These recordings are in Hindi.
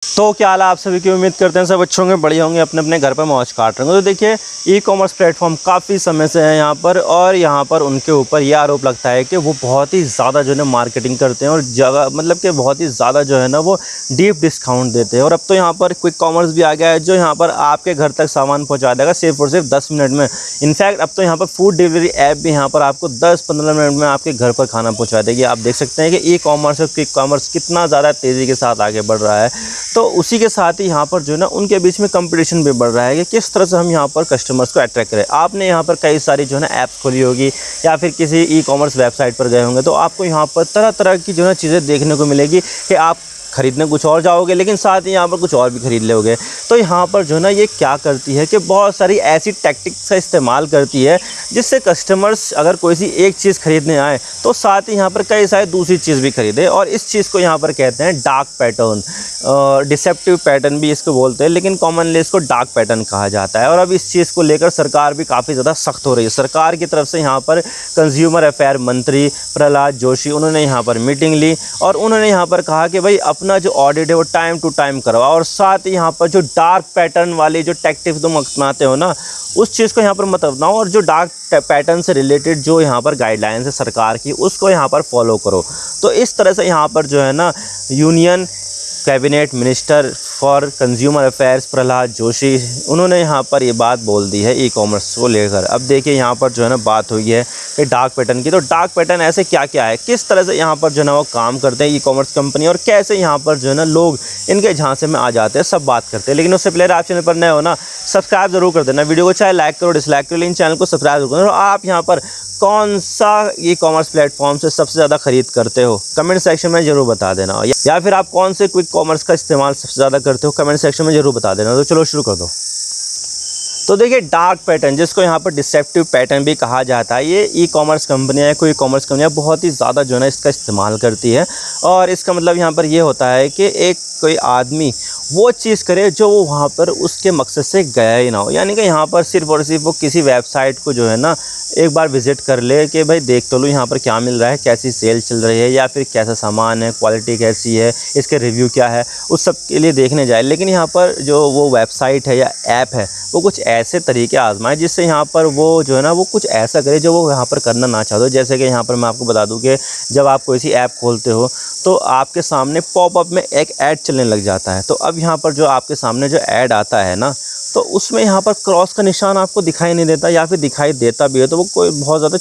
तो क्या हाल है आप सभी की। उम्मीद करते हैं सब अच्छे होंगे, बढ़िया होंगे, अपने अपने घर पर मौज काट रहे होंगे। तो देखिए ई कॉमर्स प्लेटफॉर्म काफ़ी समय से है यहाँ पर, और यहाँ पर उनके ऊपर ये आरोप लगता है कि वो बहुत ही ज़्यादा जो है ना मार्केटिंग करते हैं और जगह मतलब कि बहुत ही ज़्यादा जो है ना वो डीप डिस्काउंट देते हैं। और अब तो यहाँ पर क्विक कॉमर्स भी आ गया है जो यहाँ पर आपके घर तक सामान पहुँचा देगा सिर्फ और सिर्फ 10 मिनट में। इनफैक्ट अब तो यहाँ पर फूड डिलीवरी ऐप भी यहाँ पर आपको 10-15 मिनट में आपके घर पर खाना पहुँचा देगी। आप देख सकते हैं कि ई कॉमर्स और क्विक कॉमर्स कितना ज़्यादा तेज़ी के साथ आगे बढ़ रहा है। तो उसी के साथ ही यहाँ पर जो है ना उनके बीच में कंपटीशन भी बढ़ रहा है कि किस तरह से हम यहाँ पर कस्टमर्स को अट्रैक्ट करें। आपने यहाँ पर कई सारी जो है ना ऐप्स खोली होगी या फिर किसी ई कॉमर्स वेबसाइट पर गए होंगे, तो आपको यहाँ पर तरह तरह की जो है चीज़ें देखने को मिलेगी कि आप खरीदने कुछ और जाओगे लेकिन साथ ही यहाँ पर कुछ और भी खरीद लोगे। तो यहाँ पर जो है ना ये क्या करती है कि बहुत सारी ऐसी टैक्टिक्स का इस्तेमाल करती है जिससे कस्टमर्स अगर कोई सी एक चीज़ खरीदने आए तो साथ ही यहाँ पर कई सारी दूसरी चीज़ भी खरीदे। और इस चीज़ को यहाँ पर कहते हैं डार्क पैटर्न, डिसेप्टिव पैटर्न भी इसको बोलते हैं, लेकिन कॉमनली इसको डार्क पैटर्न कहा जाता है। और अब इस चीज़ को लेकर सरकार भी काफ़ी ज़्यादा सख्त हो रही है। सरकार की तरफ से यहाँ पर कंज्यूमर अफेयर मंत्री प्रहलाद जोशी उन्होंने यहाँ पर मीटिंग ली और उन्होंने यहाँ पर कहा कि भाई अपना जो ऑडिट है वो टाइम टू टाइम करवाओ, और साथ ही यहाँ पर जो डार्क पैटर्न वाली जो टैक्टिक्स तुम अपनाते हो ना उस चीज़ को यहाँ पर मत अपनाओ, और जो डार्क पैटर्न से रिलेटेड जो यहाँ पर गाइडलाइंस है सरकार की उसको यहाँ पर फॉलो करो। तो इस तरह से यहाँ पर जो है ना union cabinet minister for consumer affairs Prahlad Joshi उन्होंने यहाँ पर ये बात बोल दी है ई कॉमर्स को लेकर। अब देखिए यहाँ पर जो है ना बात हुई है कि डार्क पैटर्न की। तो डार्क पैटर्न ऐसे क्या क्या है, किस तरह से यहाँ पर जो है ना वो काम करते हैं ई कॉमर्स कंपनी, और कैसे यहाँ पर जो है ना लोग इनके झांसे में आ जाते हैं, सब बात करते हैं। लेकिन उससे पहले आप चैनल पर नए हो ना सब्सक्राइब जरूर कर देना, वीडियो को चाहे लाइक करो डिसलाइक करो लेकिन चैनल को सब्सक्राइब जरूर करो। आप यहाँ पर कौन सा ई कॉमर्स प्लेटफॉर्म से सबसे ज़्यादा खरीद करते हो कमेंट सेक्शन में ज़रूर बता देना, या फिर आप कौन से क्विक कॉमर्स का इस्तेमाल सबसे ज़्यादा करते हो कमेंट सेक्शन में ज़रूर बता देना। तो चलो शुरू कर दो। तो देखिए डार्क पैटर्न जिसको यहाँ पर डिसेप्टिव पैटर्न भी कहा जाता है, ये ई कॉमर्स कंपनियाँ कोई कॉमर्स कंपनियाँ बहुत ही ज़्यादा जो है ना इसका इस्तेमाल करती है। और इसका मतलब यहाँ पर ये होता है कि एक कोई आदमी वो चीज़ करे जो वो वहाँ पर उसके मकसद से गया ही ना हो, यानी कि यहाँ पर सिर्फ और सिर्फ वो किसी वेबसाइट को जो है ना एक बार विज़िट कर ले कि भाई देख तो लो यहाँ पर क्या मिल रहा है, कैसी सेल चल रही है, या फिर कैसा सामान है, क्वालिटी कैसी है, इसके रिव्यू क्या है, उस सब के लिए देखने जाए। लेकिन यहाँ पर जो वो वेबसाइट है या ऐप है वो कुछ ऐसे तरीके आजमाए जिससे यहाँ पर वो जो है ना वो कुछ ऐसा करे जो वो यहाँ पर करना ना चाहते हो। जैसे कि यहाँ पर मैं आपको बता दूँ कि जब आप कोई सी ऐप खोलते हो तो आपके सामने पॉपअप में एक ऐड चलने लग जाता है। तो अब यहाँ पर जो आपके सामने जो ऐड आता है ना तो उसमें यहाँ पर क्रॉस का निशान आपको दिखाई नहीं देता, या फिर दिखाई देता भी है तो वो कोई बहुत ज़्यादा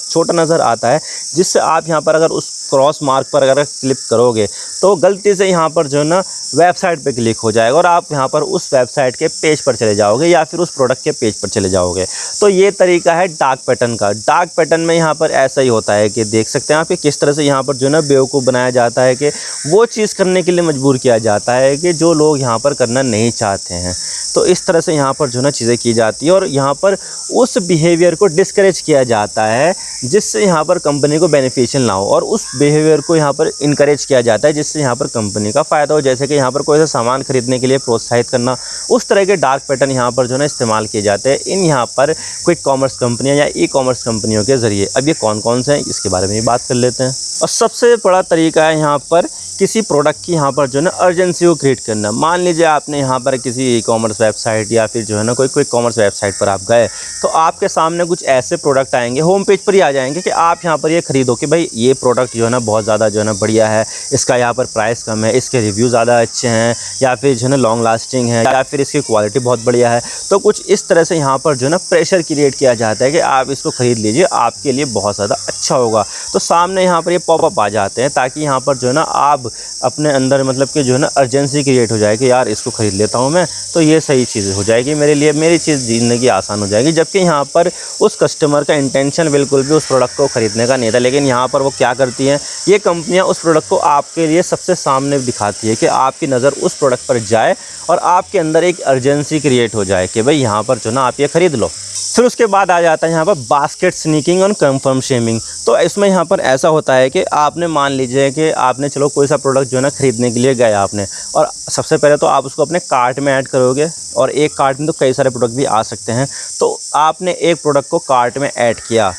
छोटा नज़र आता है, जिससे आप यहाँ पर अगर उस क्रॉस मार्क पर अगर क्लिक करोगे तो गलती से यहाँ पर जो है ना वेबसाइट पे क्लिक हो जाएगा और आप यहाँ पर उस वेबसाइट के पेज पर चले जाओगे या फिर उस प्रोडक्ट के पेज पर चले जाओगे। तो ये तरीका है डार्क पैटर्न का। डार्क पैटर्न में यहाँ पर ऐसा ही होता है कि देख सकते हैं आप कि किस तरह से यहाँ पर जो है ना बेवकूफ़ बनाया जाता है कि वो चीज़ करने के लिए मजबूर किया जाता है कि जो लोग यहाँ पर करना नहीं चाहते हैं। तो इस तरह से यहाँ पर जो है ना चीज़ें की जाती है और यहाँ पर उस बिहेवियर को डिस्करेज किया जाता है जिससे यहाँ पर कंपनी को बेनिफिशियल ना हो, और उस बिहेवियर को यहाँ पर इनकरेज किया जाता है जिससे यहाँ पर कंपनी का फ़ायदा हो। जैसे कि यहाँ पर कोई सा सामान खरीदने के लिए प्रोत्साहित करना, उस तरह के डार्क पैटर्न यहाँ पर जो है ना इस्तेमाल किए जाते हैं इन यहाँ पर क्विक कॉमर्स कंपनियाँ या ई कॉमर्स कंपनियों के ज़रिए। अब ये कौन कौन से हैं इसके बारे में भी बात कर लेते हैं। और सबसे बड़ा तरीका है यहाँ पर किसी प्रोडक्ट की यहाँ पर जो है ना अर्जेंसी को क्रिएट करना। मान लीजिए आपने यहाँ पर किसी ई कॉमर्स वेबसाइट या फिर जो है ना कोई क्विक कॉमर्स वेबसाइट पर आप गए तो आपके सामने कुछ ऐसे प्रोडक्ट आएंगे, होम पेज पर ही आ जाएंगे कि आप यहाँ पर ये खरीदो कि भाई ये प्रोडक्ट जो है ना बहुत ज़्यादा जो है ना बढ़िया है, इसका यहाँ पर प्राइस कम है, इसके रिव्यू ज़्यादा अच्छे हैं, या फिर जो है ना लॉन्ग लास्टिंग है, या फिर इसकी क्वालिटी बहुत बढ़िया है। तो कुछ इस तरह से यहाँ पर जो है ना प्रेशर क्रिएट किया जाता है कि आप इसको ख़रीद लीजिए, आपके लिए बहुत ज़्यादा अच्छा होगा। तो सामने यहाँ पर ये पॉपअप आ जाते हैं ताकि यहाँ पर जो है ना आप अपने अंदर मतलब कि जो है ना अर्जेंसी क्रिएट हो जाए कि यार इसको ख़रीद लेता हूँ मैं, तो ये सही चीज़ हो जाएगी मेरे लिए, मेरी चीज़ ज़िंदगी आसान हो जाएगी। जबकि यहाँ पर उस कस्टमर का इंटेंशन बिल्कुल भी उस प्रोडक्ट को ख़रीदने का नहीं था, लेकिन यहाँ पर वो क्या करती हैं, ये कंपनियाँ उस प्रोडक्ट को आपके लिए सबसे सामने दिखाती है कि आपकी नज़र उस प्रोडक्ट पर जाए और आपके अंदर एक अर्जेंसी क्रिएट हो जाए कि भाई यहाँ पर जो ना आप ये ख़रीद लो। फिर उसके बाद आ जाता है यहाँ पर बास्केट स्नीकिंग और कंफर्म शेमिंग। तो इसमें यहाँ पर ऐसा होता है कि आपने मान लीजिए कि आपने चलो कोई सा प्रोडक्ट जो है ना ख़रीदने के लिए गए आपने, और सबसे पहले तो आप उसको अपने कार्ट में ऐड करोगे, और एक कार्ट में तो कई सारे प्रोडक्ट भी आ सकते हैं। तो आपने एक प्रोडक्ट को कार्ट में ऐड किया,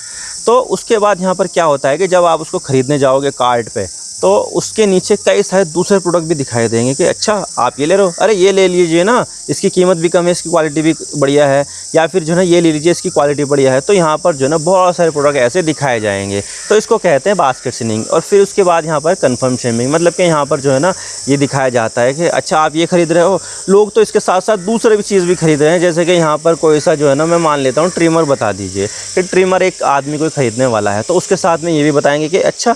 तो उसके बाद यहाँ पर क्या होता है कि जब आप उसको ख़रीदने जाओगे कार्ट पे तो उसके नीचे कई सारे दूसरे प्रोडक्ट भी दिखाई देंगे कि अच्छा आप ये ले रहे हो, अरे ये ले लीजिए ना, इसकी कीमत भी कम है, इसकी क्वालिटी भी बढ़िया है, या फिर जो है ना ये ले लीजिए, इसकी क्वालिटी बढ़िया है। तो यहाँ पर जो है ना बहुत सारे प्रोडक्ट ऐसे दिखाए जाएंगे, तो इसको कहते हैं बास्केट शेमिंग। और फिर उसके बाद यहाँ पर कन्फर्म शेमिंग, मतलब कि यहाँ पर जो है ना ये दिखाया जाता है कि अच्छा आप ये खरीद रहे हो, लोग तो इसके साथ साथ दूसरे भी चीज़ भी खरीद रहे हैं। जैसे कि यहाँ पर कोई सा जो है ना, मैं मान लेता हूँ ट्रिमर बता दीजिए कि ट्रिमर एक आदमी को खरीदने वाला है, तो उसके साथ में ये भी बताएंगे कि अच्छा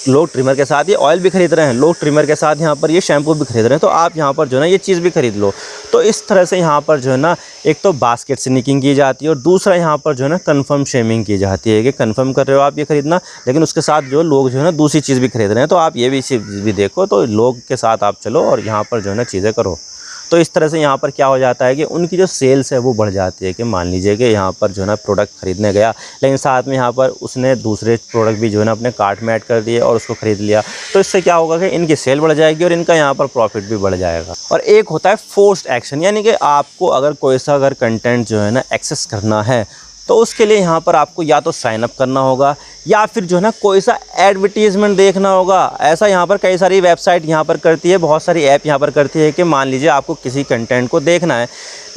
लोग ट्रिमर के साथ ये ऑयल भी खरीद रहे हैं, लोग ट्रिमर के साथ यहाँ पर ये शैम्पू भी खरीद रहे हैं, तो आप यहाँ पर जो है ना ये चीज़ भी खरीद लो। तो इस तरह से यहाँ पर जो है ना एक तो बास्केट शेमिंग की जाती है, और दूसरा यहाँ पर जो है ना कन्फर्म शेमिंग की जाती है कि कन्फर्म कर रहे हो आप ये खरीदना, लेकिन उसके साथ जो लोग जो है ना दूसरी चीज़ भी खरीद रहे हैं, तो आप ये भी चीज़ भी देखो, तो लोग के साथ आप चलो और यहाँ पर जो है ना चीज़ें करो। तो इस तरह से यहाँ पर क्या हो जाता है कि उनकी जो सेल्स है वो बढ़ जाती है। कि मान लीजिए कि यहाँ पर जो है ना प्रोडक्ट ख़रीदने गया, लेकिन साथ में यहाँ पर उसने दूसरे प्रोडक्ट भी जो है ना अपने कार्ट में ऐड कर दिए और उसको ख़रीद लिया, तो इससे क्या होगा कि इनकी सेल बढ़ जाएगी और इनका यहाँ पर प्रॉफिट भी बढ़ जाएगा। और एक होता है फोर्स्ड एक्शन, यानी कि आपको अगर कोई सा अगर कंटेंट जो है ना एक्सेस करना है, तो उसके लिए यहाँ पर आपको या तो साइन अप करना होगा, या फिर जो है ना कोई सा एडवर्टीज़मेंट देखना होगा। ऐसा यहाँ पर कई सारी वेबसाइट यहाँ पर करती है, बहुत सारी ऐप यहाँ पर करती है कि मान लीजिए आपको किसी कंटेंट को देखना है,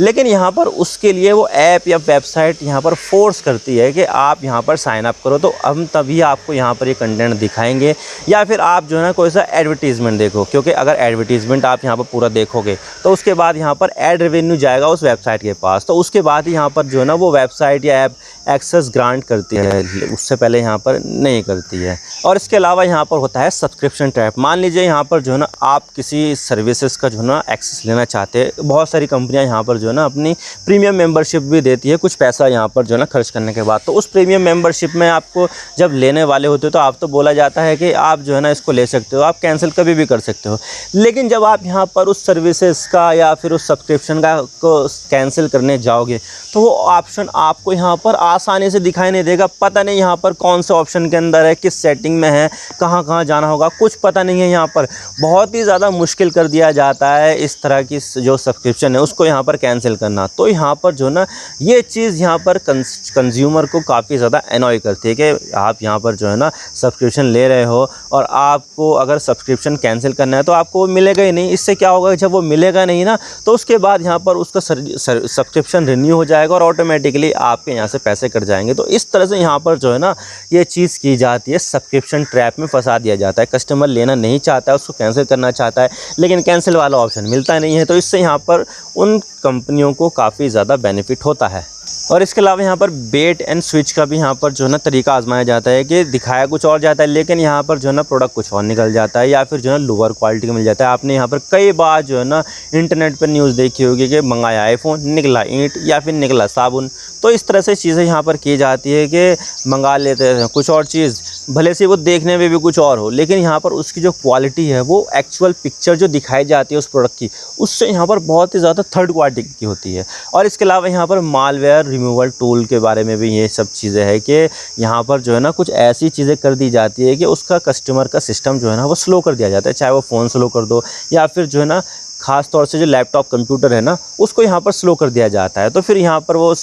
लेकिन यहाँ पर उसके लिए वो ऐप या वेबसाइट यहाँ पर फोर्स करती है कि आप यहाँ पर साइन अप करो, तो हम तभी आपको यहाँ पर ये कंटेंट दिखाएंगे। या फिर आप जो है ना कोई सा एडवर्टीज़मेंट देखो, क्योंकि अगर एडवर्टीज़मेंट आप यहाँ पर पूरा देखोगे तो उसके बाद यहाँ पर एड रेवेन्यू जाएगा उस वेबसाइट के पास, तो उसके बाद ही यहाँ पर जो है ना वो वेबसाइट या ऐप एक्सेस ग्रांट करती है, उससे पहले यहाँ पर नहीं करती है। और इसके अलावा यहाँ पर होता है सब्सक्रिप्शन ट्रैप। मान लीजिए यहाँ पर जो है ना आप किसी सर्विसेज का जो है ना एक्सेस लेना चाहते हैं, बहुत सारी कंपनियाँ यहाँ पर जो है ना अपनी प्रीमियम मेंबरशिप भी देती है कुछ पैसा यहाँ पर जो है ना खर्च करने के बाद। तो उस प्रीमियम मेंबरशिप में आपको जब लेने वाले होते हो तो आप तो बोला जाता है कि आप जो है ना इसको ले सकते हो, आप कैंसिल कभी भी कर सकते हो। लेकिन जब आप यहाँ पर उस सर्विसेज का या फिर उस सब्सक्रिप्शन का को कैंसिल करने जाओगे, तो वो ऑप्शन आपको यहाँ पर आसानी से दिखाई नहीं देगा। पता नहीं यहाँ पर कौन से ऑप्शन के अंदर है, किस सेटिंग में है, कहाँ कहाँ जाना होगा, कुछ पता नहीं है। यहाँ पर बहुत ही ज़्यादा मुश्किल कर दिया जाता है इस तरह की जो सब्सक्रिप्शन है उसको यहाँ पर कैंसिल करना। तो यहाँ पर जो ना ये चीज़ यहाँ पर कंज्यूमर को काफ़ी ज़्यादा एनॉय करती है कि आप यहाँ पर जो है ना सब्सक्रिप्शन ले रहे हो और आपको अगर सब्सक्रिप्शन कैंसिल करना है तो आपको वो मिलेगा ही नहीं। इससे क्या होगा, जब वो मिलेगा नहीं ना, तो उसके बाद यहाँ पर उसका सब्सक्रिप्शन रिन्यू हो जाएगा और ऑटोमेटिकली आपके यहाँ से पैसे कट जाएंगे। तो इस तरह से यहाँ पर जो है ना ये चीज़ की जाती है, सब्सक्रिप्शन ट्रैप में फंसा दिया जाता है। कस्टमर लेना नहीं चाहता है, उसको कैंसिल करना चाहता है, लेकिन कैंसिल वाला ऑप्शन मिलता नहीं है। तो इससे यहाँ पर उन कंपनियों को काफ़ी ज़्यादा बेनिफिट होता है। और इसके अलावा यहाँ पर बेट एंड स्विच का भी यहाँ पर जो है ना तरीका आजमाया जाता है कि दिखाया कुछ और जाता है, लेकिन यहाँ पर जो है ना प्रोडक्ट कुछ और निकल जाता है, या फिर जो है ना लोअर क्वालिटी का मिल जाता है। आपने यहाँ पर कई बार जो है ना इंटरनेट पर न्यूज़ देखी होगी कि मंगाया आईफोन, निकला ईंट या फिर निकला साबुन। तो इस तरह से चीज़ें यहाँ पर की जाती है कि मंगा लेते हैं कुछ और चीज़, भले से वो देखने में भी कुछ और हो, लेकिन यहाँ पर उसकी जो क्वालिटी है वो एक्चुअल पिक्चर जो दिखाई जाती है उस प्रोडक्ट की, उससे यहाँ पर बहुत ही ज़्यादा थर्ड क्वालिटी की होती है। और इसके अलावा यहाँ पर मालवेयर रिमूवल टूल के बारे में भी ये सब चीज़ें हैं कि यहाँ पर जो है ना कुछ ऐसी चीज़ें कर दी जाती है कि उसका कस्टमर का सिस्टम जो है ना वो स्लो कर दिया जाता है, चाहे वो फ़ोन स्लो कर दो या फिर जो है ना ख़ास तौर से जो लैपटॉप कंप्यूटर है ना उसको यहाँ पर स्लो कर दिया जाता है। तो फिर यहाँ पर वो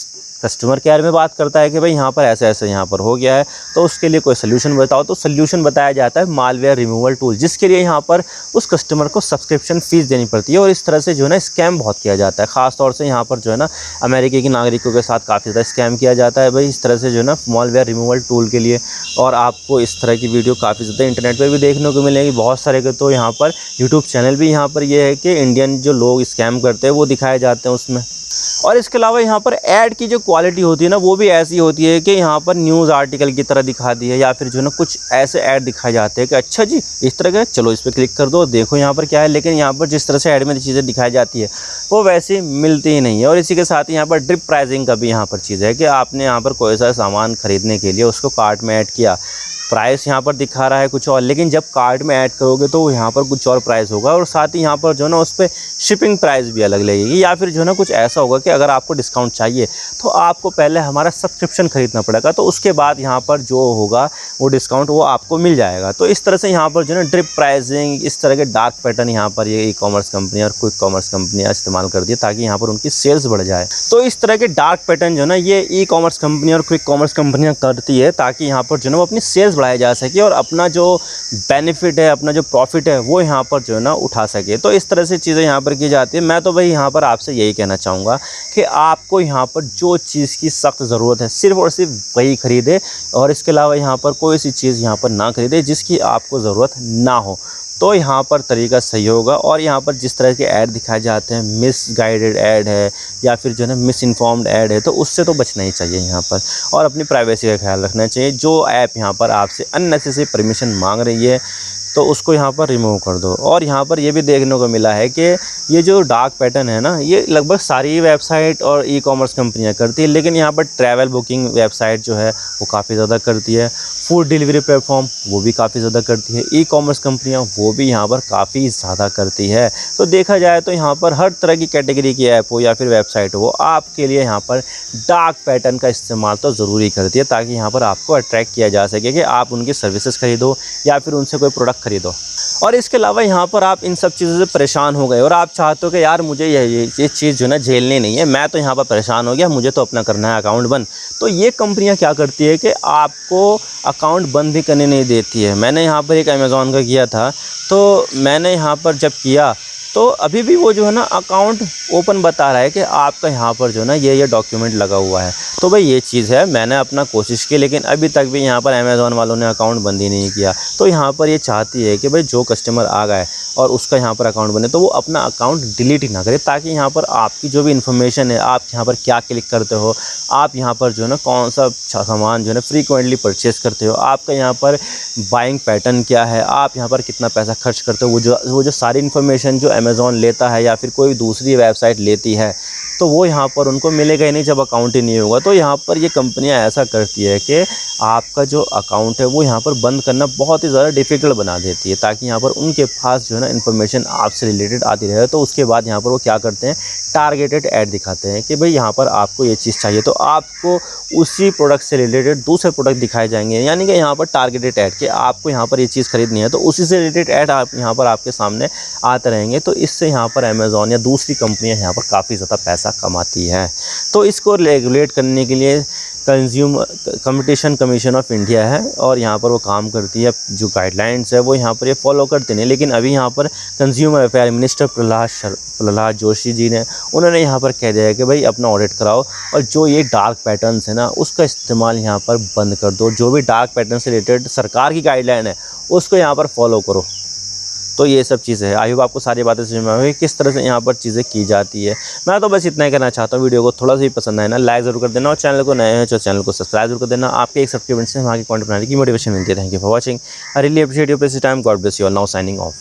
कस्टमर केयर में बात करता है कि भाई यहाँ पर ऐसे ऐसे यहाँ पर हो गया है, तो उसके लिए कोई सल्यूशन बताओ। तो सल्यूशन बताया जाता है मालवेयर रिमूवल टूल, जिसके लिए यहाँ पर उस कस्टमर को सब्सक्रिप्शन फ़ीस देनी पड़ती है। और इस तरह से जो है ना स्कैम बहुत किया जाता है, ख़ास तौर से यहाँ पर जो है ना अमेरिका के नागरिकों के साथ काफ़ी ज़्यादा स्कैम किया जाता है भाई इस तरह से जो है ना मालवेयर रिमूवल टूल के लिए। और आपको इस तरह की वीडियो काफ़ी ज़्यादा इंटरनेट पर भी देखने को मिलेगी, बहुत सारे के। तो यहाँ पर यूट्यूब चैनल भी यहाँ पर ये है कि इंडियन जो लोग स्कैम करते हैं वो दिखाए जाते हैं उसमें। और इसके अलावा यहाँ पर ऐड की जो क्वालिटी होती है ना वो भी ऐसी होती है कि यहाँ पर न्यूज़ आर्टिकल की तरह दिखा दी है, या फिर जो है ना कुछ ऐसे ऐड दिखाए जाते हैं कि अच्छा जी इस तरह का, चलो इस पर क्लिक कर दो, देखो यहाँ पर क्या है। लेकिन यहाँ पर जिस तरह से ऐड में चीज़ें दिखाई जाती है वो वैसे मिलती ही नहीं है। और इसी के साथ यहाँ पर ड्रिप प्राइसिंग का भी यहाँ पर चीज़ है कि आपने यहाँ पर कोई सा सामान खरीदने के लिए उसको कार्ट में ऐड किया, प्राइस यहाँ पर दिखा रहा है कुछ और, लेकिन जब कार्ट में ऐड करोगे तो यहाँ पर कुछ और प्राइस होगा। और साथ ही यहाँ पर जो है ना उस पर शिपिंग प्राइस भी अलग लगेगी। या फिर जो है ना कुछ ऐसा होगा कि अगर आपको डिस्काउंट चाहिए तो आपको पहले हमारा सब्सक्रिप्शन खरीदना पड़ेगा, तो उसके बाद यहाँ पर जो होगा वो डिस्काउंट वो आपको मिल जाएगा। तो इस तरह से यहाँ पर जो है ना ड्रिप प्राइसिंग, इस तरह के डार्क पैटर्न यहाँ पर ये ई-कॉमर्स कंपनियाँ और क्विक कॉमर्स कंपनियाँ इस्तेमाल कर दी ताकि यहाँ पर उनकी सेल्स बढ़ जाए। तो इस तरह के डार्क पैटर्न जो है ना ये ई-कॉमर्स कंपनियाँ और क्विक कॉमर्स कंपनियाँ करती है ताकि यहाँ पर जो है ना वो अपनी सेल्स बिज़नेस बढ़ाया जा सके और अपना जो बेनिफिट है, अपना जो प्रॉफिट है वो यहाँ पर जो है ना उठा सके। तो इस तरह से चीज़ें यहाँ पर की जाती है। मैं तो भाई यहाँ पर आपसे यही कहना चाहूँगा कि आपको यहाँ पर जो चीज़ की सख्त ज़रूरत है सिर्फ़ और सिर्फ वही ख़रीदे, और इसके अलावा यहाँ पर कोई सी चीज़ यहाँ पर ना ख़रीदे जिसकी आपको ज़रूरत ना हो। तो यहाँ पर तरीका सही होगा। और यहाँ पर जिस तरह के ऐड दिखाए जाते हैं, मिसगाइडेड ऐड है या फिर जो है ना मिस इन्फॉर्म्ड ऐड है, तो उससे तो बचना ही चाहिए यहाँ पर, और अपनी प्राइवेसी का ख्याल रखना चाहिए। जो ऐप यहाँ पर आपसे अननेसेसरी परमिशन मांग रही है तो उसको यहाँ पर रिमूव कर दो। और यहाँ पर ये भी देखने को मिला है कि ये जो डार्क पैटर्न है ना, ये लगभग सारी वेबसाइट और ई कॉमर्स कंपनियाँ करती है, लेकिन यहाँ पर ट्रैवल बुकिंग वेबसाइट जो है वो काफ़ी ज़्यादा करती है। फूड डिलीवरी प्लेटफॉर्म वो भी काफ़ी ज़्यादा करती है। ई कॉमर्स कंपनियाँ वो भी यहाँ पर काफ़ी ज़्यादा करती है। तो देखा जाए तो यहाँ पर हर तरह की कैटेगरी की ऐप हो या फिर वेबसाइट हो, आपके लिए यहाँ पर डार्क पैटर्न का इस्तेमाल तो ज़रूरी करती है, ताकि यहाँ पर आपको अट्रैक्ट किया जा सके कि आप उनकी सर्विसेज खरीदो या फिर उनसे कोई प्रोडक्ट खरीदो। और इसके अलावा यहाँ पर आप इन सब चीज़ों से परेशान हो गए और आप चाहते हो कि यार मुझे ये चीज़ जो है ना झेलनी नहीं है, मैं तो यहाँ पर परेशान हो गया, मुझे तो अपना करना है अकाउंट बंद। तो ये कंपनियाँ क्या करती है कि आपको अकाउंट बंद भी करने नहीं देती है। मैंने यहाँ पर एक अमेज़ॉन का किया था, तो मैंने यहाँ पर जब किया तो अभी भी वो जो है ना अकाउंट ओपन बता रहा है कि आपका यहाँ पर जो है ना ये डॉक्यूमेंट लगा हुआ है। तो भाई ये चीज़ है, मैंने अपना कोशिश की, लेकिन अभी तक भी यहाँ पर अमेज़ॉन वालों ने अकाउंट बंद ही नहीं किया। तो यहाँ पर ये चाहती है कि भाई जो कस्टमर आ गए और उसका यहाँ पर अकाउंट बने तो वो अपना अकाउंट डिलीट ही ना करे, ताकि यहाँ पर आपकी जो भी इन्फॉर्मेशन है, आप यहाँ पर क्या क्लिक करते हो, आप यहाँ पर जो है ना कौन सा सामान जो है ना फ्रीक्वेंटली परचेज़ करते हो, आपका यहाँ पर बाइंग पैटर्न क्या है, आप यहाँ पर कितना पैसा खर्च करते हो, वो जो सारी इन्फॉर्मेशन जो अमेज़ॉन लेता है या फिर कोई दूसरी वेबसाइट लेती है, तो वो यहाँ पर उनको मिलेगा ही नहीं जब अकाउंट ही नहीं होगा। तो यहाँ पर ये कंपनियाँ ऐसा करती है कि आपका जो अकाउंट है वो यहाँ पर बंद करना बहुत ही ज़्यादा डिफ़िकल्ट बना देती है, ताकि यहाँ पर उनके पास जो है ना इन्फॉर्मेशन आपसे रिलेटेड आती रहे। तो उसके बाद यहाँ पर वो क्या करते हैं, टारगेटेड ऐड दिखाते हैं कि भाई यहाँ पर आपको ये चीज़ चाहिए, तो आपको उसी प्रोडक्ट से रिलेटेड दूसरे प्रोडक्ट दिखाए जाएंगे। यानी कि यहाँ पर टारगेटेड ऐड कि आपको यहाँ पर ये चीज़ खरीदनी है, तो उसी से रिलेटेड ऐड आप यहाँ पर आपके सामने आते रहेंगे। तो इससे यहाँ पर अमेज़ॉन या दूसरी कंपनियाँ यहाँ पर काफ़ी ज़्यादा पैसा कमाती है। तो इसको रेगुलेट करने के लिए कंपटीशन कमीशन ऑफ इंडिया है, और यहाँ पर वो काम करती है। जो गाइडलाइंस है वो यहाँ पर ये फॉलो करते नहीं, लेकिन अभी यहाँ पर consumer affair minister Prahlad Joshi ji ने उन्होंने यहाँ पर कह दिया है कि भाई अपना ऑडिट कराओ, और जो ये डार्क पैटर्न्स है ना उसका इस्तेमाल यहाँ पर बंद कर दो। जो भी डार्क पैटर्न से रिलेटेड सरकार की गाइडलाइन है उसको यहाँ पर फॉलो करो। तो ये सब चीज़ें हैं। आई होप आपको सारी बातें समझ में आ गई किस तरह से यहाँ पर चीज़ें की जाती है। मैं तो बस इतना ही कहना चाहता हूँ। वीडियो को थोड़ा सा भी पसंद आए ना लाइक ज़रूर कर देना, और चैनल को नए हैं तो चैनल को सब्सक्राइब जरूर कर देना। आपके एक सब्सक्राइब से हमारे कंटेंट बनाने की मोटिवेशन मिलती है। Thank you for watching. I really appreciate your precious time. God bless you all. Now signing off.